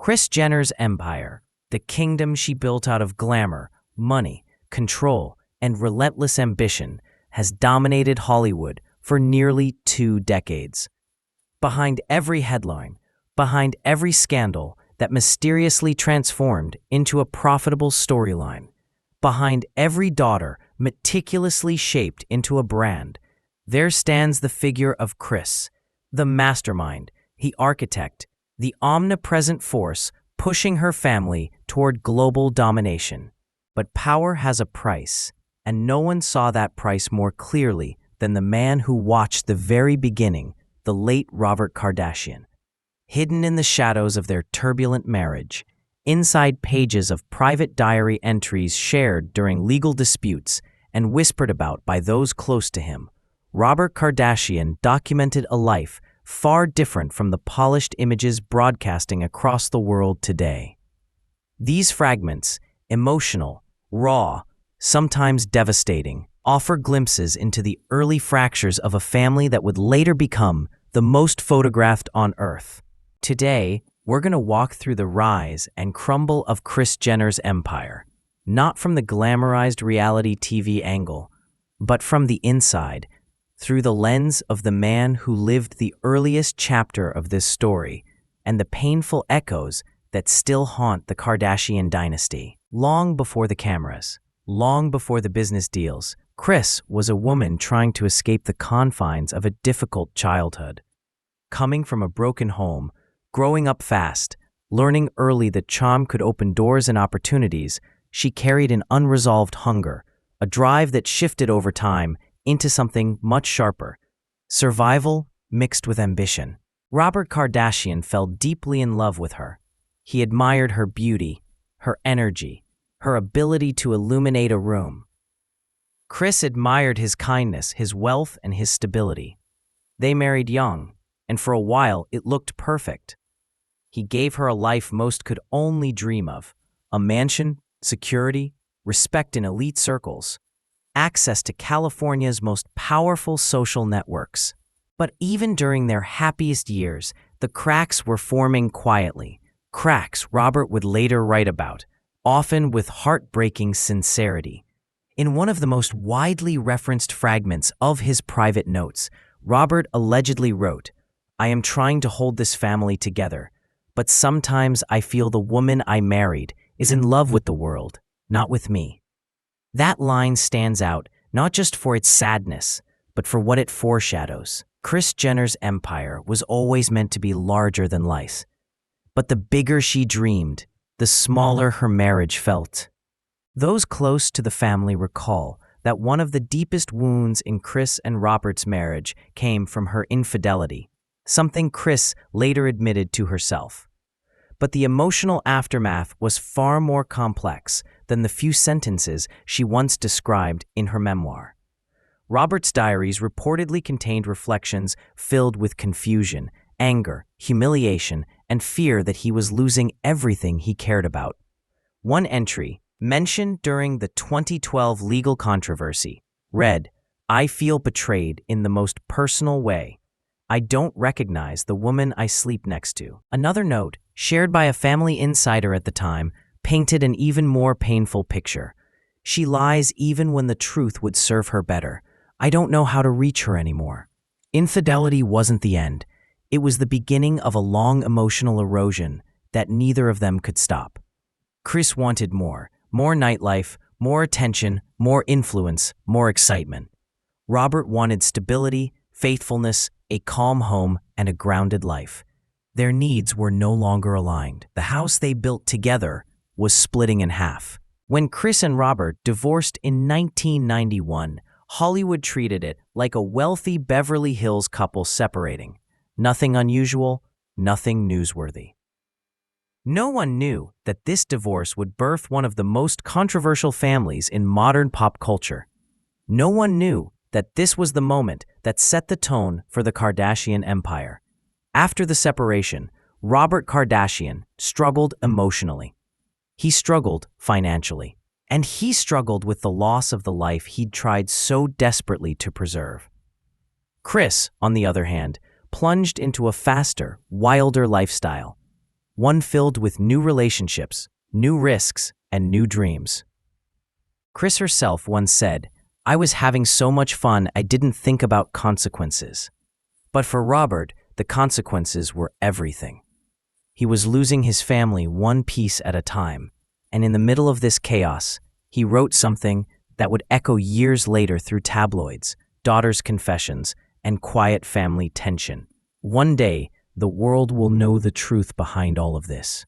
Kris Jenner's empire, the kingdom she built out of glamour, money, control, and relentless ambition, has dominated Hollywood for nearly 2 decades. Behind every headline, behind every scandal that mysteriously transformed into a profitable storyline, behind every daughter meticulously shaped into a brand, there stands the figure of Kris, the mastermind, the architect, the omnipresent force pushing her family toward global domination. But power has a price, and no one saw that price more clearly than the man who watched the very beginning, the late Robert Kardashian. Hidden in the shadows of their turbulent marriage, inside pages of private diary entries shared during legal disputes and whispered about by those close to him, Robert Kardashian documented a life far different from the polished images broadcasting across the world today. These fragments, emotional, raw, sometimes devastating, offer glimpses into the early fractures of a family that would later become the most photographed on Earth. Today, we're going to walk through the rise and crumble of Kris Jenner's empire, not from the glamorized reality TV angle, but from the inside, through the lens of the man who lived the earliest chapter of this story and the painful echoes that still haunt the Kardashian dynasty. Long before the cameras, long before the business deals, Kris was a woman trying to escape the confines of a difficult childhood. Coming from a broken home, growing up fast, learning early that charm could open doors and opportunities, she carried an unresolved hunger, a drive that shifted over time into something much sharper: survival mixed with ambition. Robert Kardashian fell deeply in love with her. He admired her beauty, her energy, her ability to illuminate a room. Kris admired his kindness, his wealth, and his stability. They married young, and for a while it looked perfect. He gave her a life most could only dream of: a mansion, security, respect in elite circles, access to California's most powerful social networks. But even during their happiest years, the cracks were forming quietly, cracks Robert would later write about, often with heartbreaking sincerity. In one of the most widely referenced fragments of his private notes, Robert allegedly wrote, "I am trying to hold this family together, but sometimes I feel the woman I married is in love with the world, not with me." That line stands out not just for its sadness, but for what it foreshadows. Kris Jenner's empire was always meant to be larger than life. But the bigger she dreamed, the smaller her marriage felt. Those close to the family recall that one of the deepest wounds in Kris and Robert's marriage came from her infidelity, something Kris later admitted to herself. But the emotional aftermath was far more complex than the few sentences she once described in her memoir. Robert's diaries reportedly contained reflections filled with confusion, anger, humiliation, and fear that he was losing everything he cared about. One entry, mentioned during the 2012 legal controversy, read, "I feel betrayed in the most personal way. I don't recognize the woman I sleep next to." Another note, shared by a family insider at the time, painted an even more painful picture. "She lies even when the truth would serve her better. I don't know how to reach her anymore." Infidelity wasn't the end. It was the beginning of a long emotional erosion that neither of them could stop. Kris wanted more nightlife, more attention, more influence, more excitement. Robert wanted stability, faithfulness, a calm home, and a grounded life. Their needs were no longer aligned. The house they built together was splitting in half. When Kris and Robert divorced in 1991, Hollywood treated it like a wealthy Beverly Hills couple separating. Nothing unusual, nothing newsworthy. No one knew that this divorce would birth one of the most controversial families in modern pop culture. No one knew that this was the moment that set the tone for the Kardashian empire. After the separation, Robert Kardashian struggled emotionally. He struggled financially. And he struggled with the loss of the life he'd tried so desperately to preserve. Kris, on the other hand, plunged into a faster, wilder lifestyle. one filled with new relationships, new risks, and new dreams. Kris herself once said, "I was having so much fun I didn't think about consequences." But for Robert, the consequences were everything. He was losing his family one piece at a time, and in the middle of this chaos, he wrote something that would echo years later through tabloids, daughters' confessions, and quiet family tension. One day, the world will know the truth behind all of this.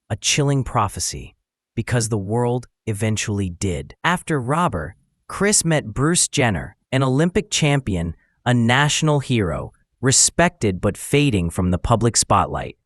A chilling prophecy, because the world eventually did. After Robert, Kris met Bruce Jenner, an Olympic champion, a national hero, respected but fading from the public spotlight.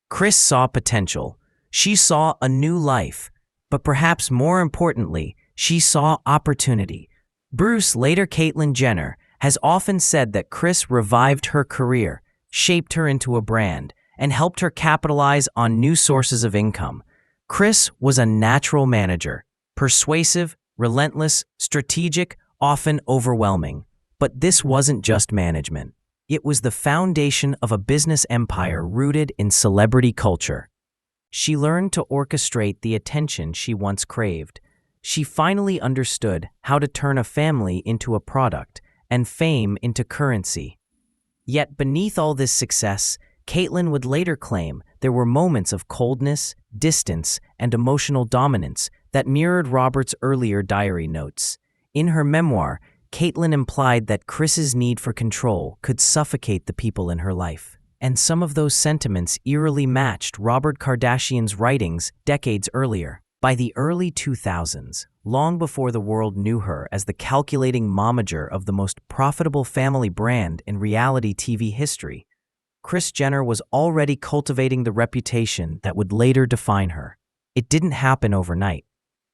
Kris saw potential. She saw a new life, but perhaps more importantly, she saw opportunity. Bruce, later Caitlyn Jenner, has often said that Kris revived her career, shaped her into a brand, and helped her capitalize on new sources of income. Kris was a natural manager, persuasive, relentless, strategic, often overwhelming. But this wasn't just management. It was the foundation of a business empire rooted in celebrity culture. She learned to orchestrate the attention she once craved. She finally understood how to turn a family into a product and fame into currency. Yet beneath all this success, Caitlyn would later claim there were moments of coldness, distance, and emotional dominance that mirrored Robert's earlier diary notes. In her memoir, Caitlyn implied that Kris's need for control could suffocate the people in her life. And some of those sentiments eerily matched Robert Kardashian's writings decades earlier. By the early 2000s, long before the world knew her as the calculating momager of the most profitable family brand in reality TV history, Kris Jenner was already cultivating the reputation that would later define her. It didn't happen overnight.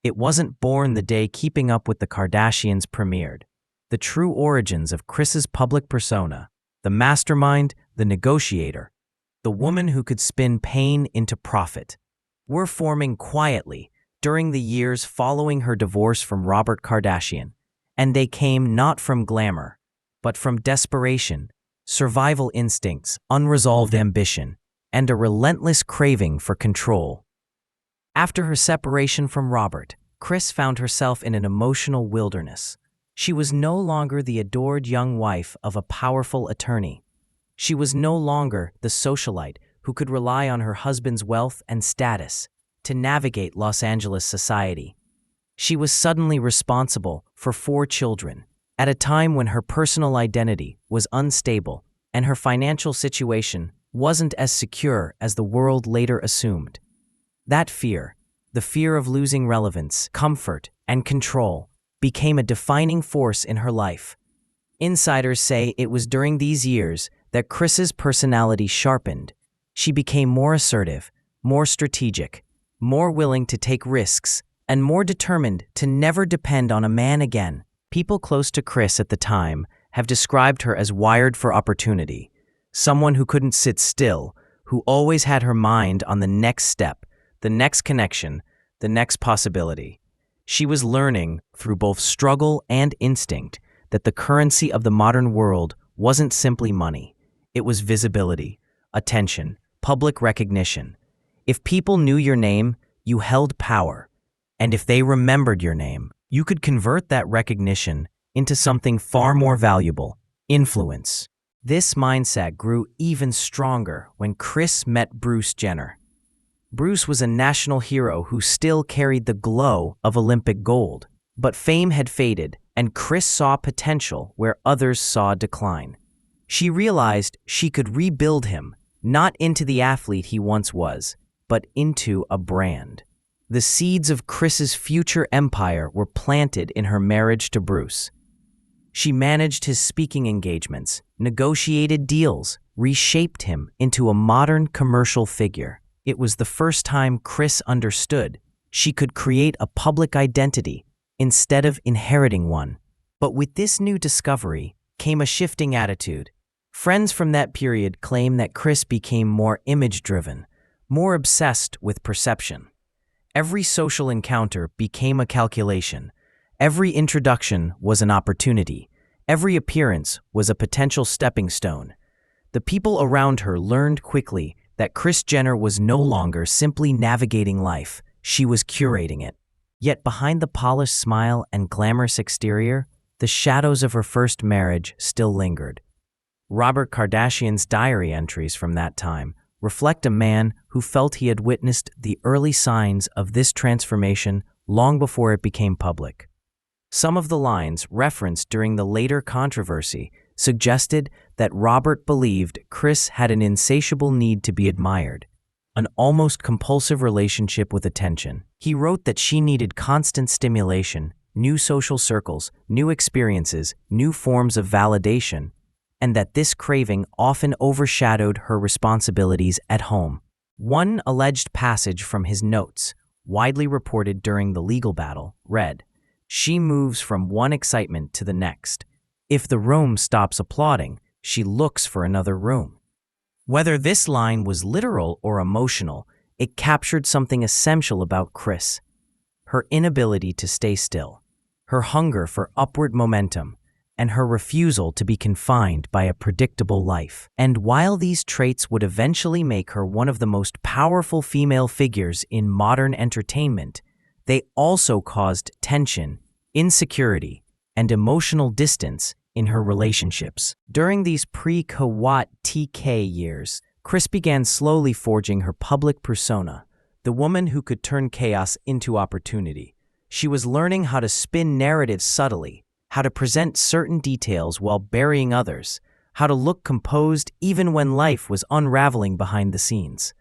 It wasn't born the day Keeping Up with the Kardashians premiered. The true origins of Kris's public persona, the mastermind, the negotiator, the woman who could spin pain into profit, were forming quietly during the years following her divorce from Robert Kardashian, and they came not from glamour, but from desperation, survival instincts, unresolved ambition, and a relentless craving for control. After her separation from Robert, Kris found herself in an emotional wilderness. She was no longer the adored young wife of a powerful attorney. She was no longer the socialite who could rely on her husband's wealth and status to navigate Los Angeles society. She was suddenly responsible for 4 children, at a time when her personal identity was unstable and her financial situation wasn't as secure as the world later assumed. That fear, the fear of losing relevance, comfort, and control, became a defining force in her life. Insiders say it was during these years that Kris's personality sharpened. She became more assertive, more strategic, more willing to take risks, and more determined to never depend on a man again. People close to Kris at the time have described her as wired for opportunity, someone who couldn't sit still, who always had her mind on the next step, the next connection, the next possibility. She was learning, through both struggle and instinct, that the currency of the modern world wasn't simply money. It was visibility, attention, public recognition. If people knew your name, you held power. And if they remembered your name, you could convert that recognition into something far more valuable: influence. This mindset grew even stronger when Kris met Bruce Jenner. Bruce was a national hero who still carried the glow of Olympic gold. But fame had faded, and Kris saw potential where others saw decline. She realized she could rebuild him, not into the athlete he once was, but into a brand. The seeds of Kris's future empire were planted in her marriage to Bruce. She managed his speaking engagements, negotiated deals, reshaped him into a modern commercial figure. It was the first time Kris understood she could create a public identity instead of inheriting one. But with this new discovery came a shifting attitude. Friends from that period claim that Kris became more image-driven, more obsessed with perception. Every social encounter became a calculation. Every introduction was an opportunity. Every appearance was a potential stepping stone. The people around her learned quickly that Kris Jenner was no longer simply navigating life, she was curating it. Yet behind the polished smile and glamorous exterior, the shadows of her first marriage still lingered. Robert Kardashian's diary entries from that time reflect a man who felt he had witnessed the early signs of this transformation long before it became public. Some of the lines referenced during the later controversy suggested that Robert believed Kris had an insatiable need to be admired, an almost compulsive relationship with attention. He wrote that she needed constant stimulation, new social circles, new experiences, new forms of validation, and that this craving often overshadowed her responsibilities at home. One alleged passage from his notes, widely reported during the legal battle, read, "She moves from one excitement to the next. If the room stops applauding, she looks for another room." Whether this line was literal or emotional, it captured something essential about Kris: her inability to stay still, her hunger for upward momentum, and her refusal to be confined by a predictable life. And while these traits would eventually make her one of the most powerful female figures in modern entertainment, they also caused tension, insecurity, and emotional distance in her relationships. During these pre-KWAT-TK years, Kris began slowly forging her public persona, the woman who could turn chaos into opportunity. She was learning how to spin narratives subtly, how to present certain details while burying others, how to look composed even when life was unraveling behind the scenes,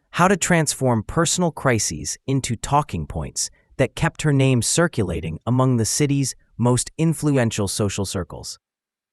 how to transform personal crises into talking points that kept her name circulating among the city's most influential social circles.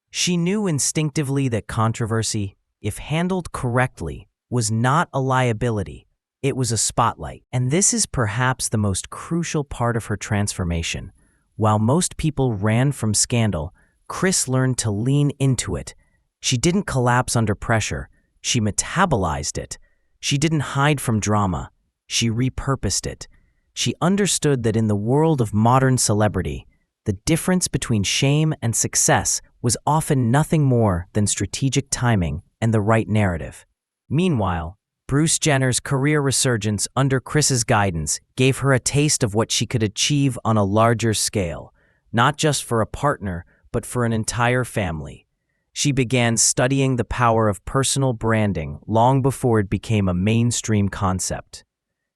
She knew instinctively that controversy, if handled correctly, was not a liability, it was a spotlight. And this is perhaps the most crucial part of her transformation. While most people ran from scandal, Kris learned to lean into it. She didn't collapse under pressure, she metabolized it. She didn't hide from drama, she repurposed it. She understood that in the world of modern celebrity, the difference between shame and success was often nothing more than strategic timing and the right narrative. Meanwhile, Bruce Jenner's career resurgence under Kris's guidance gave her a taste of what she could achieve on a larger scale, not just for a partner, but for an entire family. She began studying the power of personal branding long before it became a mainstream concept.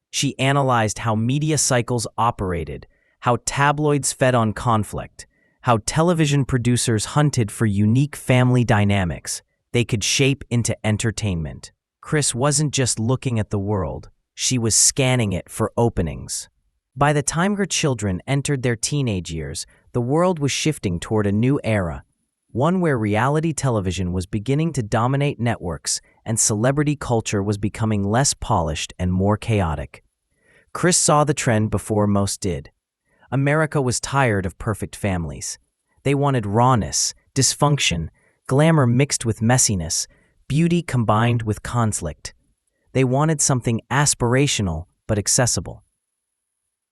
She analyzed how media cycles operated, how tabloids fed on conflict, how television producers hunted for unique family dynamics they could shape into entertainment. Kris wasn't just looking at the world, she was scanning it for openings. By the time her children entered their teenage years, the world was shifting toward a new era, one where reality television was beginning to dominate networks and celebrity culture was becoming less polished and more chaotic. Kris saw the trend before most did. America was tired of perfect families. They wanted rawness, dysfunction, glamour mixed with messiness, beauty combined with conflict. They wanted something aspirational but accessible.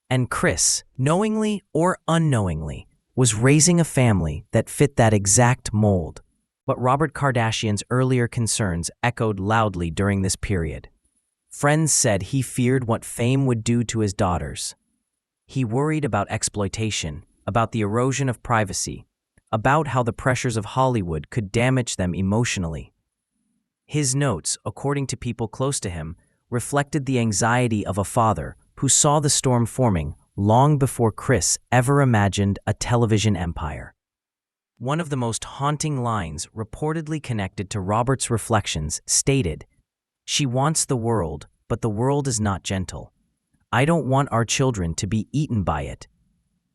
And Kris, knowingly or unknowingly, was raising a family that fit that exact mold. But Robert Kardashian's earlier concerns echoed loudly during this period. Friends said he feared what fame would do to his daughters. He worried about exploitation, about the erosion of privacy, about how the pressures of Hollywood could damage them emotionally. His notes, according to people close to him, reflected the anxiety of a father who saw the storm forming long before Kris ever imagined a television empire. One of the most haunting lines reportedly connected to Robert's reflections stated, "She wants the world, but the world is not gentle. I don't want our children to be eaten by it."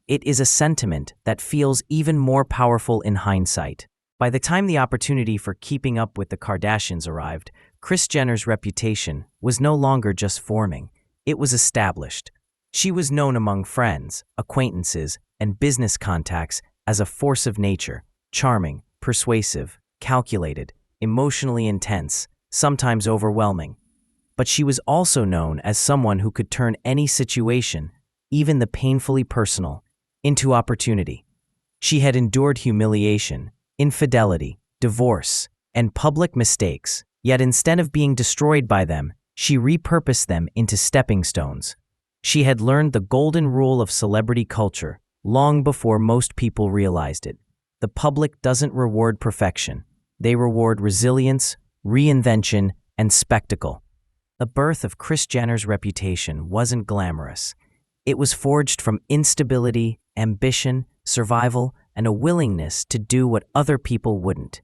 It is a sentiment that feels even more powerful in hindsight. By the time the opportunity for keeping up with the Kardashians arrived, Kris Jenner's reputation was no longer just forming, it was established. She was known among friends, acquaintances, and business contacts as a force of nature, charming, persuasive, calculated, emotionally intense, sometimes overwhelming. But she was also known as someone who could turn any situation, even the painfully personal, into opportunity. She had endured humiliation, infidelity, divorce, and public mistakes, Yet instead of being destroyed by them, she repurposed them into stepping stones. She had learned the golden rule of celebrity culture long before most people realized it. The public doesn't reward perfection. They reward resilience, reinvention, and spectacle. The birth of Kris Jenner's reputation wasn't glamorous. It was forged from instability, ambition, survival, and a willingness to do what other people wouldn't.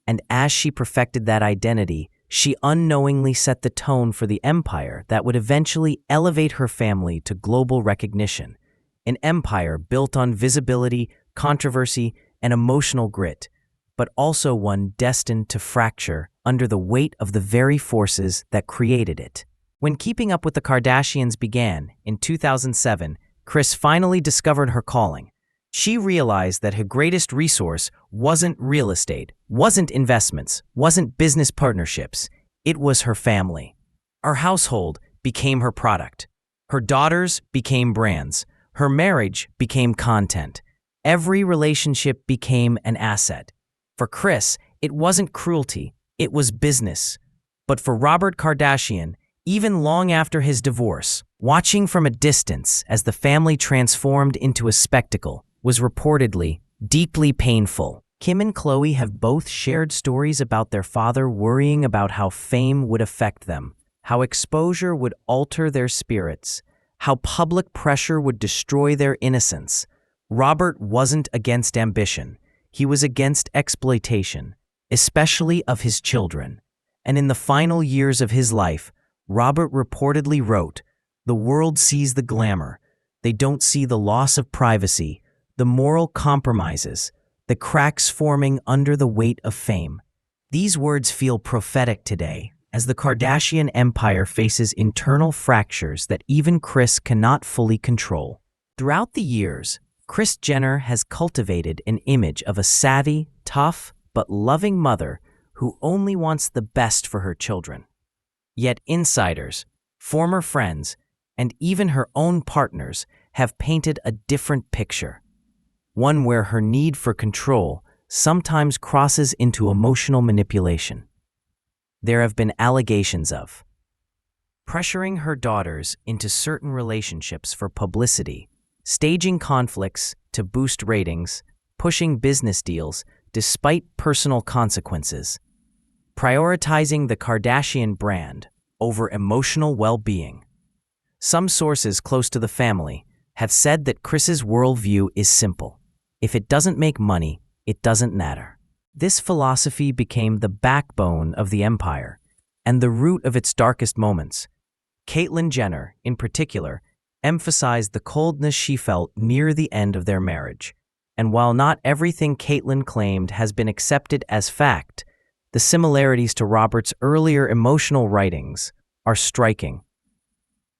And as she perfected that identity, she unknowingly set the tone for the empire that would eventually elevate her family to global recognition. An empire built on visibility, controversy, and emotional grit, but also one destined to fracture under the weight of the very forces that created it. When Keeping Up with the Kardashians began in 2007, Kris finally discovered her calling. She realized that her greatest resource wasn't real estate, wasn't investments, wasn't business partnerships. It was her family. Her household became her product. Her daughters became brands. Her marriage became content. Every relationship became an asset. For Kris, it wasn't cruelty, it was business. But for Robert Kardashian, even long after his divorce, watching from a distance as the family transformed into a spectacle was reportedly deeply painful. Kim and Khloe have both shared stories about their father worrying about how fame would affect them, how exposure would alter their spirits, how public pressure would destroy their innocence. Robert wasn't against ambition. He was against exploitation, especially of his children. And in the final years of his life, Robert reportedly wrote, "The world sees the glamour. They don't see the loss of privacy, the moral compromises, the cracks forming under the weight of fame." These words feel prophetic today, as the Kardashian empire faces internal fractures that even Kris cannot fully control. Throughout the years, Kris Jenner has cultivated an image of a savvy, tough, but loving mother who only wants the best for her children. Yet insiders, former friends, and even her own partners have painted a different picture. One where her need for control sometimes crosses into emotional manipulation. There have been allegations of pressuring her daughters into certain relationships for publicity, staging conflicts to boost ratings, pushing business deals despite personal consequences, prioritizing the Kardashian brand over emotional well-being. Some sources close to the family have said that Kris's worldview is simple. If it doesn't make money, it doesn't matter. This philosophy became the backbone of the empire and the root of its darkest moments. Caitlyn Jenner, in particular, emphasized the coldness she felt near the end of their marriage. And while not everything Caitlyn claimed has been accepted as fact, the similarities to Robert's earlier emotional writings are striking.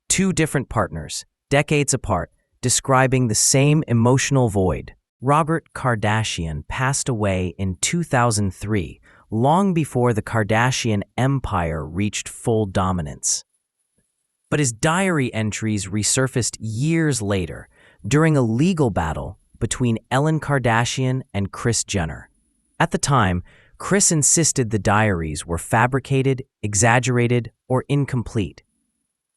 Two different partners, decades apart, describing the same emotional void. Robert Kardashian passed away in 2003, long before the Kardashian empire reached full dominance. But his diary entries resurfaced years later during a legal battle between Ellen Kardashian and Kris Jenner. At the time, Kris insisted the diaries were fabricated, exaggerated, or incomplete.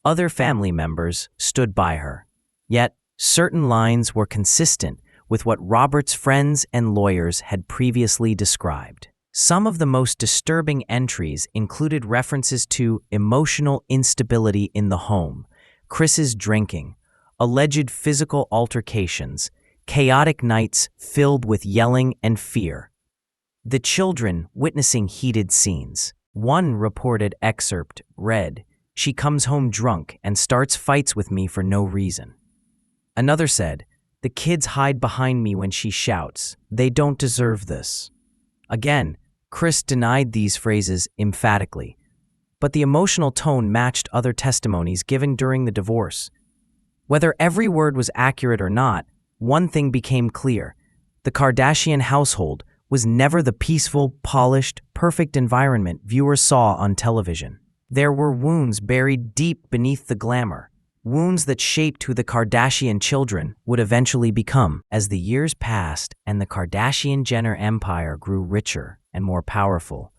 Other family members stood by her. Yet, certain lines were consistent with what Robert's friends and lawyers had previously described. Some of the most disturbing entries included references to emotional instability in the home, Kris's drinking, alleged physical altercations, chaotic nights filled with yelling and fear. The children witnessing heated scenes. One reported excerpt read, "She comes home drunk and starts fights with me for no reason." Another said, "The kids hide behind me when she shouts. They don't deserve this." Again, Kris denied these phrases emphatically, but the emotional tone matched other testimonies given during the divorce. Whether every word was accurate or not, one thing became clear. The Kardashian household was never the peaceful, polished, perfect environment viewers saw on television. There were wounds buried deep beneath the glamour, wounds that shaped who the Kardashian children would eventually become. As the years passed and the Kardashian-Jenner empire grew richer and more powerful,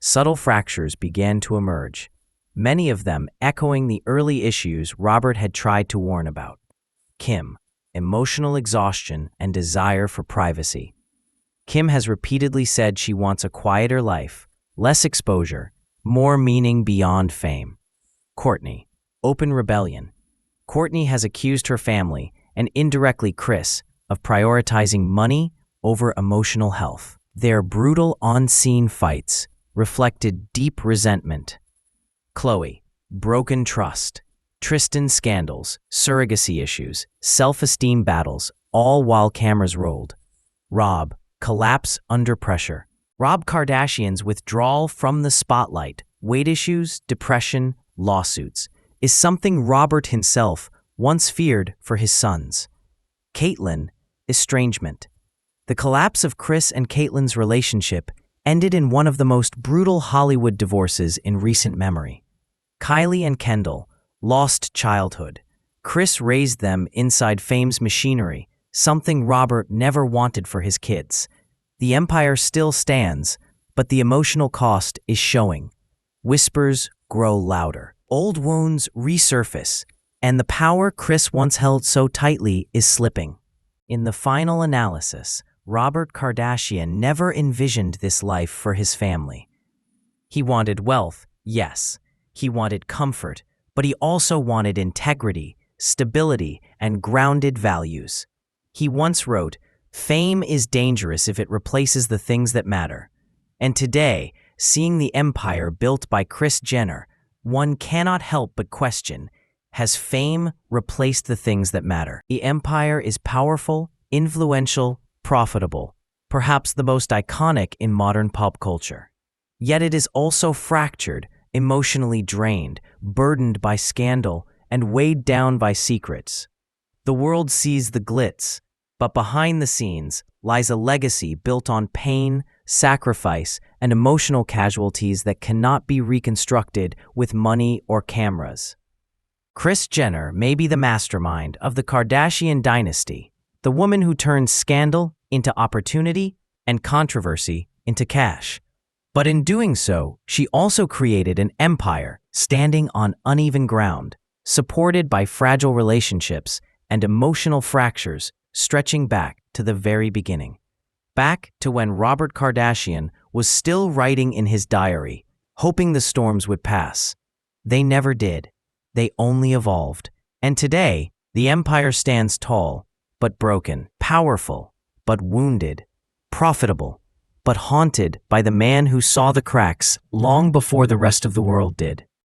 subtle fractures began to emerge, many of them echoing the early issues Robert had tried to warn about. Kim, emotional exhaustion and desire for privacy. Kim has repeatedly said she wants a quieter life, less exposure, more meaning beyond fame. Kourtney, open rebellion. Kourtney has accused her family, and indirectly Kris, of prioritizing money over emotional health. Their brutal on-scene fights reflected deep resentment. Khloe, broken trust. Tristan scandals, surrogacy issues, self-esteem battles, all while cameras rolled. Rob, collapse under pressure. Rob Kardashian's withdrawal from the spotlight, weight issues, depression, lawsuits, is something Robert himself once feared for his sons. Caitlyn, estrangement. The collapse of Kris and Caitlyn's relationship ended in one of the most brutal Hollywood divorces in recent memory. Kylie and Kendall, lost childhood. Kris raised them inside fame's machinery, something Robert never wanted for his kids. The empire still stands, but the emotional cost is showing. Whispers grow louder. Old wounds resurface, and the power Kris once held so tightly is slipping. In the final analysis, Robert Kardashian never envisioned this life for his family. He wanted wealth, yes. He wanted comfort, but he also wanted integrity, stability, and grounded values. He once wrote, "Fame is dangerous if it replaces the things that matter." And today, seeing the empire built by Kris Jenner, one cannot help but question, has fame replaced the things that matter? The empire is powerful, influential, profitable, perhaps the most iconic in modern pop culture. Yet it is also fractured, emotionally drained, burdened by scandal, and weighed down by secrets. The world sees the glitz, but behind the scenes lies a legacy built on pain, sacrifice, and emotional casualties that cannot be reconstructed with money or cameras. Kris Jenner may be the mastermind of the Kardashian dynasty, the woman who turned scandal into opportunity and controversy into cash. But in doing so, she also created an empire standing on uneven ground, supported by fragile relationships and emotional fractures stretching back to the very beginning. Back to when Robert Kardashian was still writing in his diary, hoping the storms would pass. They never did. They only evolved. And today, the empire stands tall, but broken, powerful, but wounded, profitable, but haunted by the man who saw the cracks long before the rest of the world did.